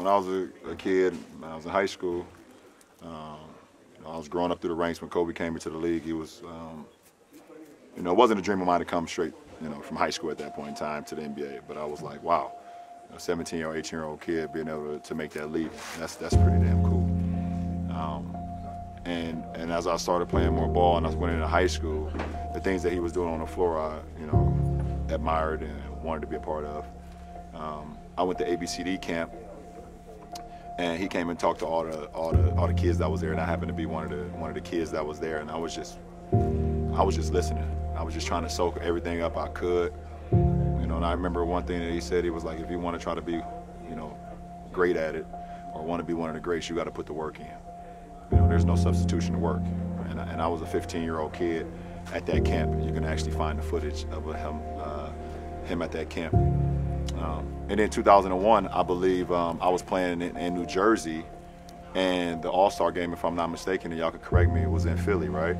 when I was a kid, when I was in high school, I was growing up through the ranks when Kobe came into the league. He was, it wasn't a dream of mine to come straight, from high school at that point in time to the NBA. But I was like, wow, a 17-year-old, 18-year-old kid being able to make that leap, that's pretty damn cool. And as I started playing more ball and I went into high school, the things that he was doing on the floor, I, admired and wanted to be a part of. I went to ABCD camp, and he came and talked to all the kids that was there, and I happened to be one of the kids that was there, and I was just listening. I was just trying to soak everything up I could, And I remember one thing that he said. He was like, if you want to try to be, great at it, or want to be one of the greats, you got to put the work in. There's no substitution to work. And I was a 15-year-old kid at that camp. You can actually find the footage of him at that camp. And in 2001, I believe I was playing in New Jersey, and the All-Star game, if I'm not mistaken, and y'all could correct me, it was in Philly, right?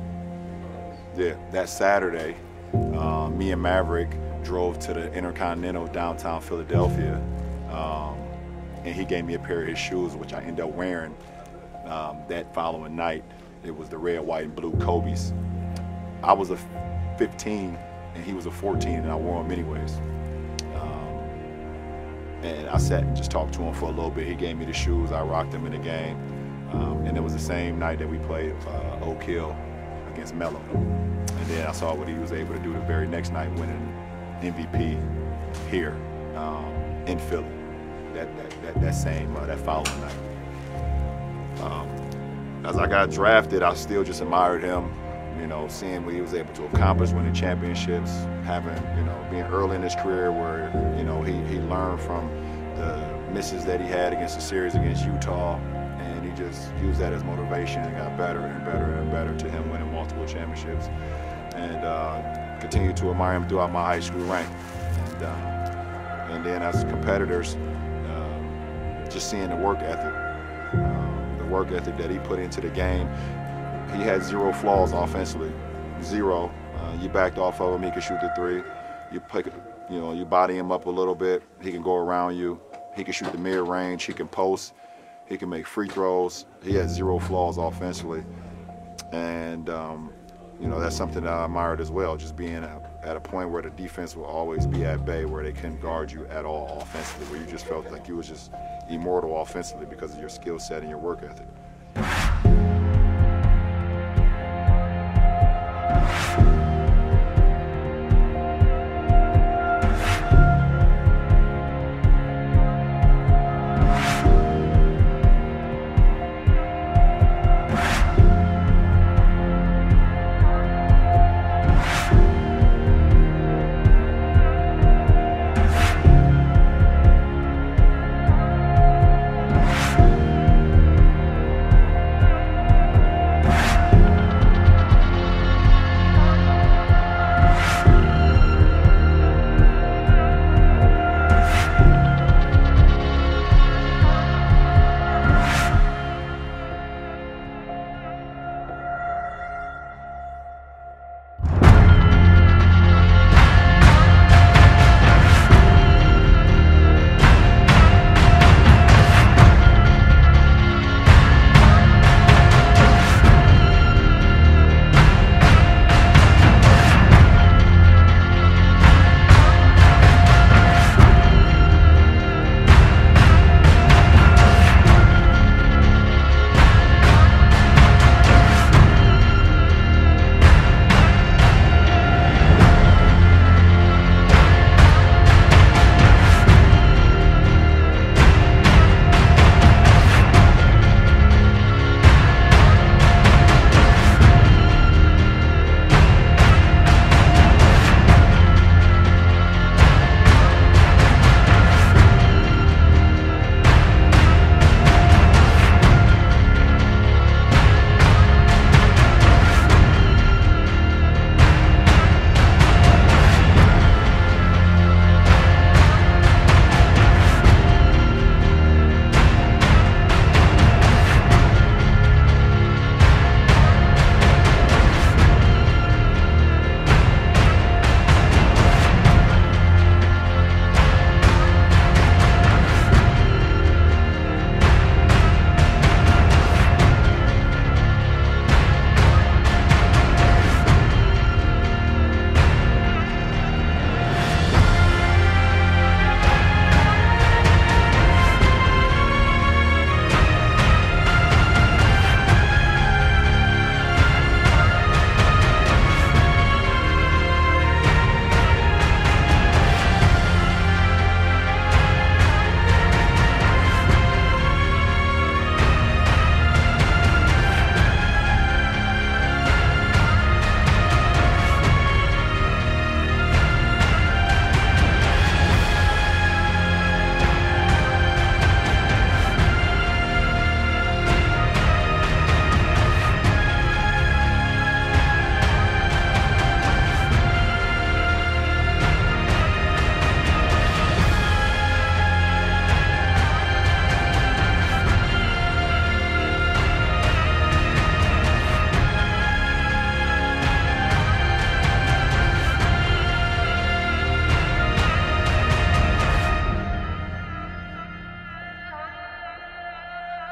Yeah, that Saturday, me and Maverick drove to the Intercontinental downtown Philadelphia, and he gave me a pair of his shoes, which I ended up wearing that following night. It was the red, white, and blue Kobe's. I was a 15, and he was a 14, and I wore them anyways. And I sat and just talked to him for a little bit. He gave me the shoes. I rocked them in the game. And it was the same night that we played Oak Hill against Melo. And then I saw what he was able to do the very next night, winning MVP here in Philly. That following night. As I got drafted, I still just admired him. Seeing what he was able to accomplish, winning championships, having, being early in his career where, he learned from the misses that he had against the series against Utah, and he just used that as motivation and got better and better and better to him winning multiple championships, and continued to admire him throughout my high school rank. And then as competitors, just seeing the work ethic that he put into the game. He had zero flaws offensively, zero. You backed off of him, he could shoot the three. You body him up a little bit, he can go around you. He can shoot the mid-range, he can post, he can make free throws. He had zero flaws offensively. And, that's something that I admired as well, just being at a point where the defense will always be at bay, where they couldn't guard you at all offensively, where you just felt like you was just immortal offensively because of your skill set and your work ethic.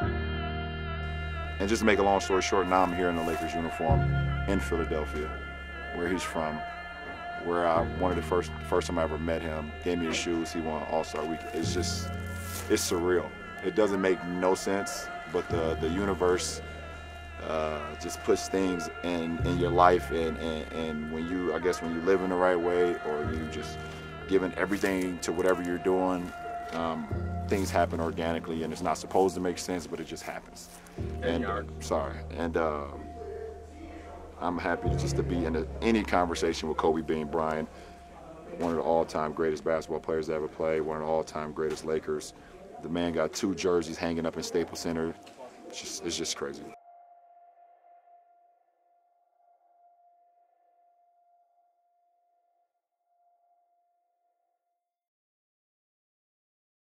And just to make a long story short, now I'm here in the Lakers uniform in Philadelphia, where he's from, where one of the first time I ever met him, gave me his shoes, he won All-Star Week. It's surreal. It doesn't make no sense, but the universe just puts things in your life, and when you, I guess when you live in the right way, or you just giving everything to whatever you're doing, things happen organically, and it's not supposed to make sense, but it just happens. And I'm happy just to be in any conversation with Kobe Bryant, one of the all-time greatest basketball players to ever play, one of the all-time greatest Lakers. The man got 2 jerseys hanging up in Staples Center. It's just crazy.